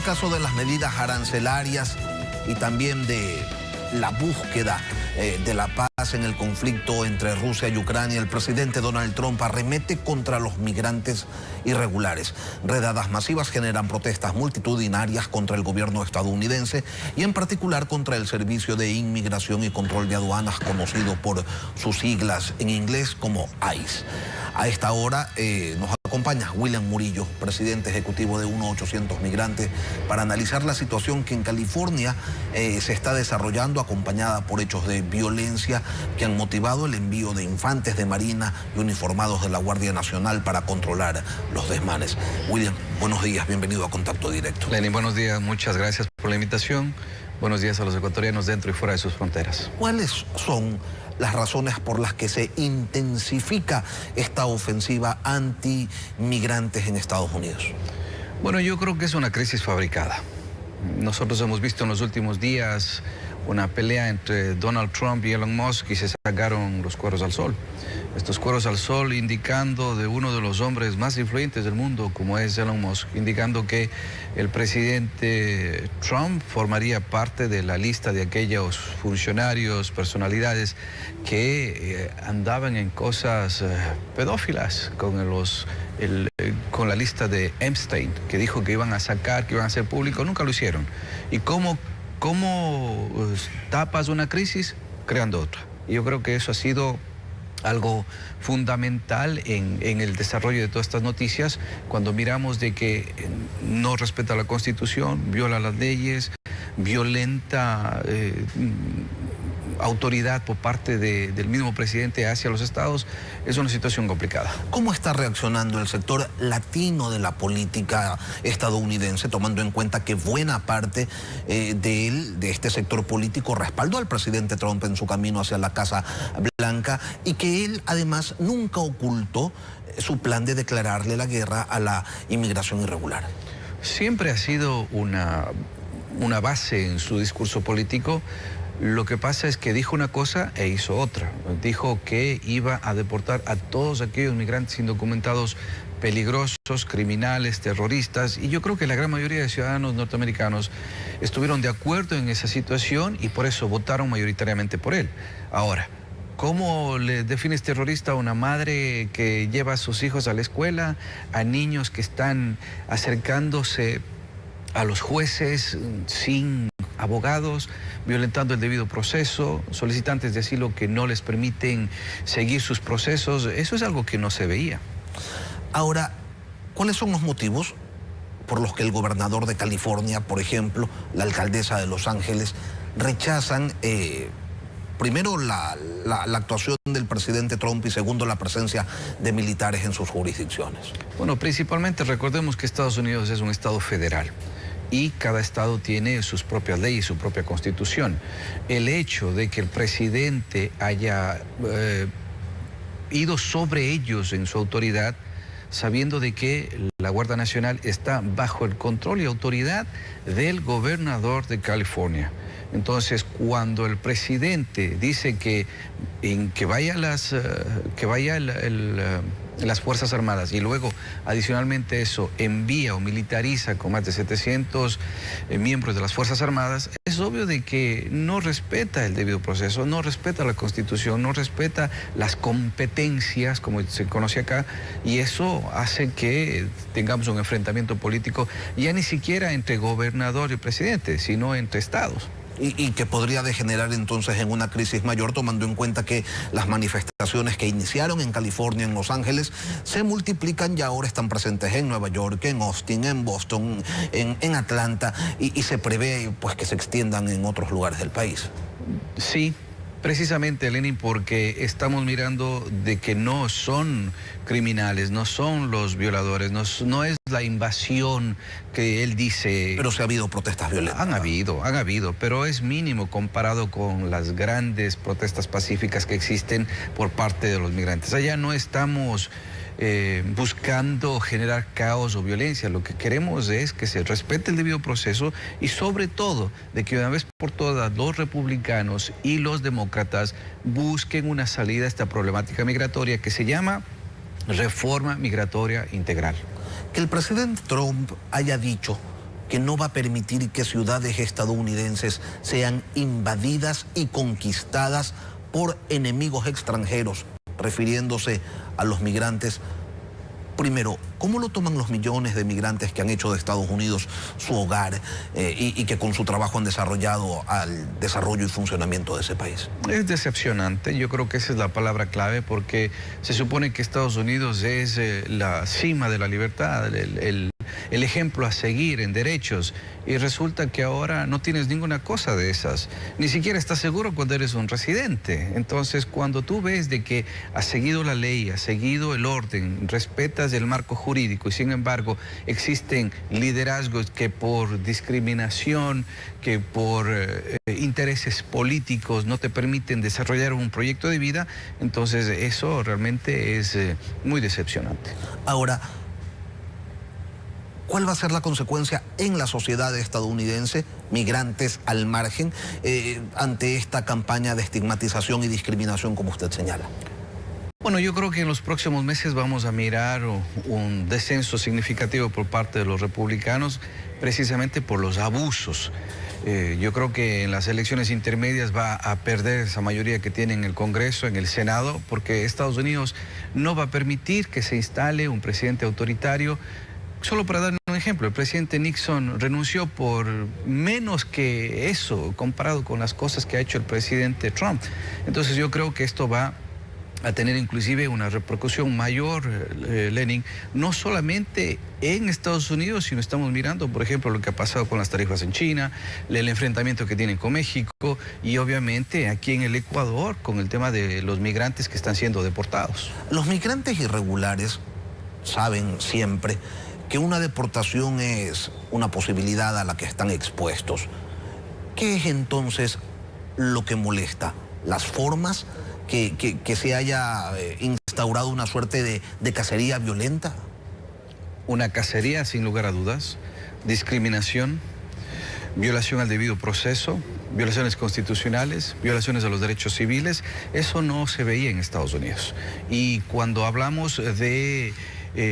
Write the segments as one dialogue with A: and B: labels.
A: fracaso de las medidas arancelarias y también de la búsqueda de la paz en el conflicto entre Rusia y Ucrania, el presidente Donald Trump arremete contra los migrantes irregulares. Redadas masivas generan protestas multitudinarias contra el gobierno estadounidense y en particular contra el Servicio de Inmigración y Control de Aduanas, conocido por sus siglas en inglés como ICE. A esta hora nos acompaña William Murillo, presidente ejecutivo de 1-800 Migrantes, para analizar la situación que en California se está desarrollando, acompañada por hechos de violencia que han motivado el envío de infantes de Marina y uniformados de la Guardia Nacional para controlar los desmanes. William, buenos días, bienvenido a Contacto Directo.
B: Lenin, buenos días, muchas gracias por la invitación. Buenos días a los ecuatorianos dentro y fuera de sus fronteras.
A: ¿Cuáles son las razones por las que se intensifica esta ofensiva anti-migrantes en Estados Unidos?
B: Bueno, yo creo que es una crisis fabricada. Nosotros hemos visto en los últimos días una pelea entre Donald Trump y Elon Musk y se sacaron los cueros al sol. Estos cueros al sol indicando de uno de los hombres más influyentes del mundo, como es Elon Musk, indicando que el presidente Trump formaría parte de la lista de aquellos funcionarios, personalidades que andaban en cosas pedófilas con la lista de Epstein, que dijo que iban a sacar, que iban a hacer público, nunca lo hicieron. ¿Y cómo tapas una crisis? Creando otra. Y yo creo que eso ha sido algo fundamental en el desarrollo de todas estas noticias, cuando miramos de que no respeta la Constitución, viola las leyes, violenta autoridad por parte del mismo presidente hacia los estados. Es una situación complicada.
A: ¿Cómo está reaccionando el sector latino de la política estadounidense, tomando en cuenta que buena parte de este sector político respaldó al presidente Trump en su camino hacia la Casa Blanca y que él además nunca ocultó su plan de declararle la guerra a la inmigración irregular?
B: Siempre ha sido una base en su discurso político. Lo que pasa es que dijo una cosa e hizo otra. Dijo que iba a deportar a todos aquellos migrantes indocumentados peligrosos, criminales, terroristas, y yo creo que la gran mayoría de ciudadanos norteamericanos estuvieron de acuerdo en esa situación y por eso votaron mayoritariamente por él. Ahora, ¿cómo le defines terrorista a una madre que lleva a sus hijos a la escuela, a niños que están acercándose a los jueces sin abogados, violentando el debido proceso, solicitantes de asilo que no les permiten seguir sus procesos? Eso es algo que no se veía.
A: Ahora, ¿cuáles son los motivos por los que el gobernador de California, por ejemplo, la alcaldesa de Los Ángeles, rechazan primero la actuación del presidente Trump y segundo la presencia de militares en sus jurisdicciones?
B: Bueno, principalmente recordemos que Estados Unidos es un estado federal y cada estado tiene sus propias leyes, su propia constitución. El hecho de que el presidente haya ido sobre ellos en su autoridad, sabiendo de que la Guardia Nacional está bajo el control y autoridad del gobernador de California. Entonces, cuando el presidente dice que vaya las Fuerzas Armadas y luego, adicionalmente eso, envía o militariza con más de 700 miembros de las Fuerzas Armadas, es obvio de que no respeta el debido proceso, no respeta la Constitución, no respeta las competencias, como se conoce acá, y eso hace que tengamos un enfrentamiento político ya ni siquiera entre gobernador y presidente, sino entre estados.
A: Y que podría degenerar entonces en una crisis mayor, tomando en cuenta que las manifestaciones que iniciaron en California, en Los Ángeles, se multiplican y ahora están presentes en Nueva York, en Austin, en Boston, en Atlanta, y se prevé pues que se extiendan en otros lugares del país.
B: Sí, precisamente, Lenin, porque estamos mirando de que no son criminales, no son los violadores, no es la invasión que él dice.
A: Pero sí ha habido protestas violentas.
B: Han habido, pero es mínimo comparado con las grandes protestas pacíficas que existen por parte de los migrantes. Allá no estamos buscando generar caos o violencia. Lo que queremos es que se respete el debido proceso y sobre todo de que una vez por todas los republicanos y los demócratas busquen una salida a esta problemática migratoria que se llama reforma migratoria integral.
A: Que el presidente Trump haya dicho que no va a permitir que ciudades estadounidenses sean invadidas y conquistadas por enemigos extranjeros, refiriéndose a los migrantes. Primero, ¿cómo lo toman los millones de migrantes que han hecho de Estados Unidos su hogar y que con su trabajo han desarrollado al desarrollo y funcionamiento de ese país?
B: Es decepcionante, yo creo que esa es la palabra clave, porque se supone que Estados Unidos es la cima de la libertad, el ejemplo a seguir en derechos, y resulta que ahora no tienes ninguna cosa de esas, ni siquiera estás seguro cuando eres un residente. Entonces, cuando tú ves de que has seguido la ley, has seguido el orden, respetas el marco jurídico, y sin embargo existen liderazgos que por discriminación, que por intereses políticos no te permiten desarrollar un proyecto de vida, entonces eso realmente es muy decepcionante.
A: Ahora, ¿cuál va a ser la consecuencia en la sociedad estadounidense, migrantes al margen, ante esta campaña de estigmatización y discriminación, como usted señala?
B: Bueno, yo creo que en los próximos meses vamos a mirar un descenso significativo por parte de los republicanos, precisamente por los abusos. Yo creo que en las elecciones intermedias va a perder esa mayoría que tiene en el Congreso, en el Senado, porque Estados Unidos no va a permitir que se instale un presidente autoritario. Solo para dar un ejemplo, el presidente Nixon renunció por menos que eso, comparado con las cosas que ha hecho el presidente Trump. Entonces yo creo que esto va a tener inclusive una repercusión mayor, Lenin, no solamente en Estados Unidos, sino estamos mirando, por ejemplo, lo que ha pasado con las tarifas en China, el enfrentamiento que tienen con México y obviamente aquí en el Ecuador con el tema de los migrantes que están siendo deportados.
A: Los migrantes irregulares saben siempre que una deportación es una posibilidad a la que están expuestos. ¿Qué es entonces lo que molesta? ¿Las formas? ¿Que se haya instaurado una suerte de cacería violenta?
B: Una cacería, sin lugar a dudas, discriminación, violación al debido proceso, violaciones constitucionales, violaciones a los derechos civiles. Eso no se veía en Estados Unidos. Y cuando hablamos de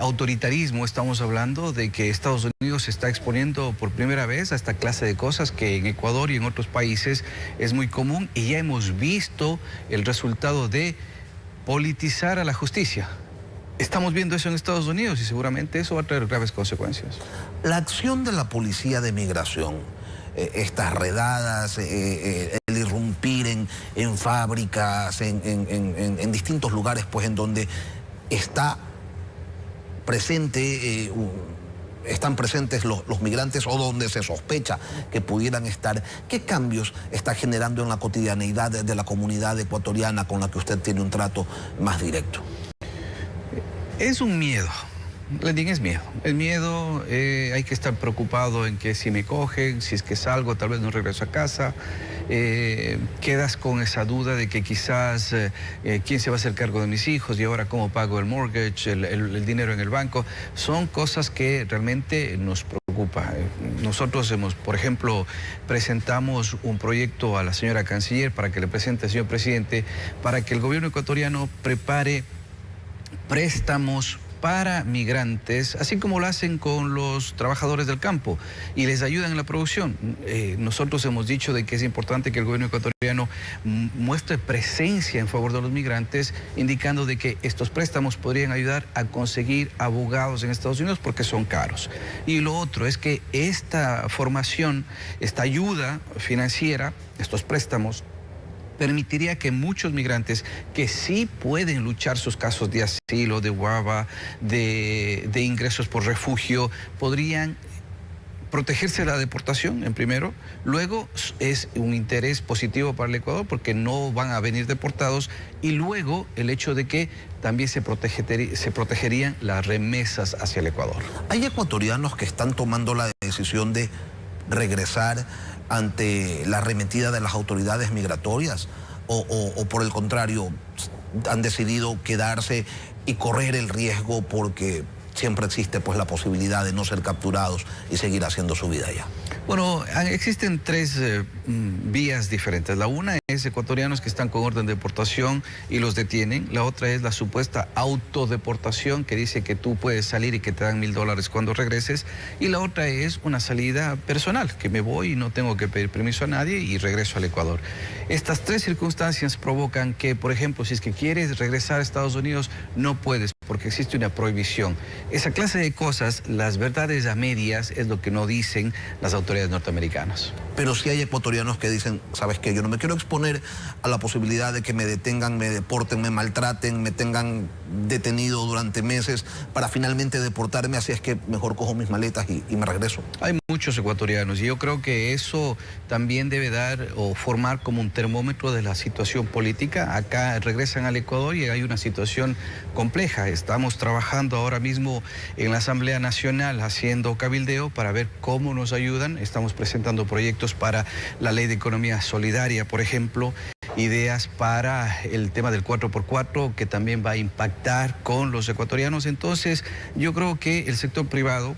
B: autoritarismo, estamos hablando de que Estados Unidos se está exponiendo por primera vez a esta clase de cosas que en Ecuador y en otros países es muy común, y ya hemos visto el resultado de politizar a la justicia. Estamos viendo eso en Estados Unidos y seguramente eso va a traer graves consecuencias.
A: La acción de la policía de migración, estas redadas, el irrumpir en fábricas, en distintos lugares, pues en donde están presentes los migrantes o donde se sospecha que pudieran estar. ¿Qué cambios está generando en la cotidianeidad de la comunidad ecuatoriana con la que usted tiene un trato más directo?
B: Es un miedo. Lenin, es miedo. El miedo, hay que estar preocupado en que si me cogen, si es que salgo, tal vez no regreso a casa. Quedas con esa duda de que quizás quién se va a hacer cargo de mis hijos y ahora cómo pago el mortgage, el dinero en el banco. Son cosas que realmente nos preocupa. Nosotros por ejemplo, presentamos un proyecto a la señora canciller para que le presente al señor presidente para que el gobierno ecuatoriano prepare préstamos para migrantes, así como lo hacen con los trabajadores del campo y les ayudan en la producción. Nosotros hemos dicho de que es importante que el gobierno ecuatoriano muestre presencia en favor de los migrantes, indicando de que estos préstamos podrían ayudar a conseguir abogados en Estados Unidos porque son caros. Y lo otro es que esta formación, esta ayuda financiera, estos préstamos, permitiría que muchos migrantes que sí pueden luchar sus casos de asilo, de guava, de ingresos por refugio, podrían protegerse de la deportación, en primero. Luego es un interés positivo para el Ecuador porque no van a venir deportados. Y luego el hecho de que también se protegerían las remesas hacia el Ecuador.
A: Hay ecuatorianos que están tomando la decisión de regresar ante la arremetida de las autoridades migratorias o por el contrario han decidido quedarse y correr el riesgo porque siempre existe pues la posibilidad de no ser capturados y seguir haciendo su vida allá.
B: Bueno, existen tres vías diferentes. La una es ecuatorianos que están con orden de deportación y los detienen. La otra es la supuesta autodeportación, que dice que tú puedes salir y que te dan $1000 cuando regreses. Y la otra es una salida personal, que me voy y no tengo que pedir permiso a nadie y regreso al Ecuador. Estas tres circunstancias provocan que, por ejemplo, si es que quieres regresar a Estados Unidos, no puedes, porque existe una prohibición. Esa clase de cosas, las verdades a medias, es lo que no dicen las autoridades norteamericanas.
A: Pero sí hay ecuatorianos que dicen, ¿sabes qué? Yo no me quiero exponer a la posibilidad de que me detengan, me deporten, me maltraten, me tengan detenido durante meses para finalmente deportarme, así es que mejor cojo mis maletas y me regreso.
B: Hay muchos ecuatorianos y yo creo que eso también debe dar o formar como un termómetro de la situación política. Acá regresan al Ecuador y hay una situación compleja. Estamos trabajando ahora mismo en la Asamblea Nacional haciendo cabildeo para ver cómo nos ayudan. Estamos presentando proyectos para la Ley de Economía Solidaria, por ejemplo, ideas para el tema del 4x4 que también va a impactar con los ecuatorianos. Entonces, yo creo que el sector privado,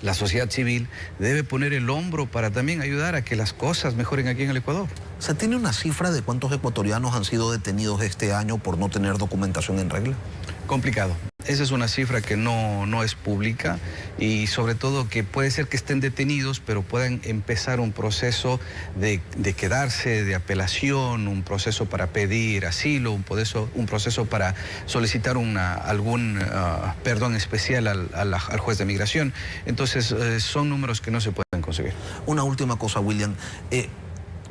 B: la sociedad civil, debe poner el hombro para también ayudar a que las cosas mejoren aquí en el Ecuador.
A: ¿Se tiene una cifra de cuántos ecuatorianos han sido detenidos este año por no tener documentación en regla?
B: Complicado. Esa es una cifra que no es pública y sobre todo que puede ser que estén detenidos, pero puedan empezar un proceso de quedarse, de apelación, un proceso para pedir asilo, un proceso para solicitar algún perdón especial al juez de migración. Entonces, son números que no se pueden conseguir.
A: Una última cosa, William.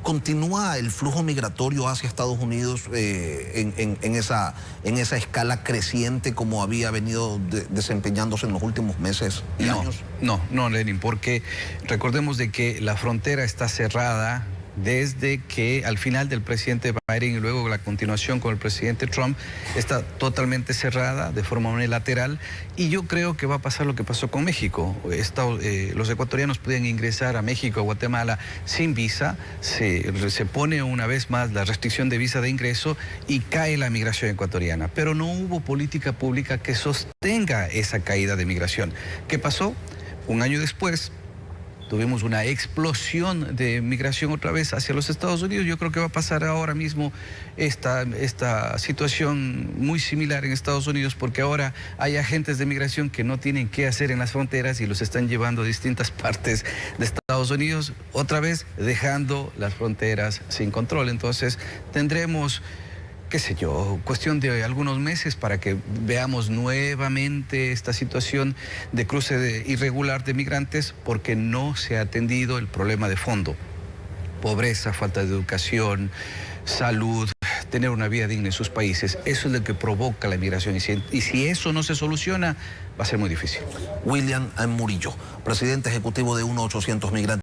A: ¿Continúa el flujo migratorio hacia Estados Unidos en esa escala creciente como había venido desempeñándose en los últimos meses y años?
B: No, Lenin, porque recordemos de que la frontera está cerrada desde que al final del presidente Biden y luego la continuación con el presidente Trump está totalmente cerrada de forma unilateral y yo creo que va a pasar lo que pasó con México. Los ecuatorianos pueden ingresar a México, a Guatemala sin visa, se pone una vez más la restricción de visa de ingreso y cae la migración ecuatoriana, pero no hubo política pública que sostenga esa caída de migración. ¿Qué pasó? Un año después tuvimos una explosión de migración otra vez hacia los Estados Unidos. Yo creo que va a pasar ahora mismo esta situación muy similar en Estados Unidos, porque ahora hay agentes de migración que no tienen qué hacer en las fronteras y los están llevando a distintas partes de Estados Unidos, otra vez dejando las fronteras sin control. Entonces tendremos, qué sé yo, cuestión de algunos meses para que veamos nuevamente esta situación de cruce irregular de migrantes, porque no se ha atendido el problema de fondo. Pobreza, falta de educación, salud, tener una vida digna en sus países. Eso es lo que provoca la migración y si eso no se soluciona, va a ser muy difícil.
A: William Murillo, presidente ejecutivo de 1-800 Migrantes.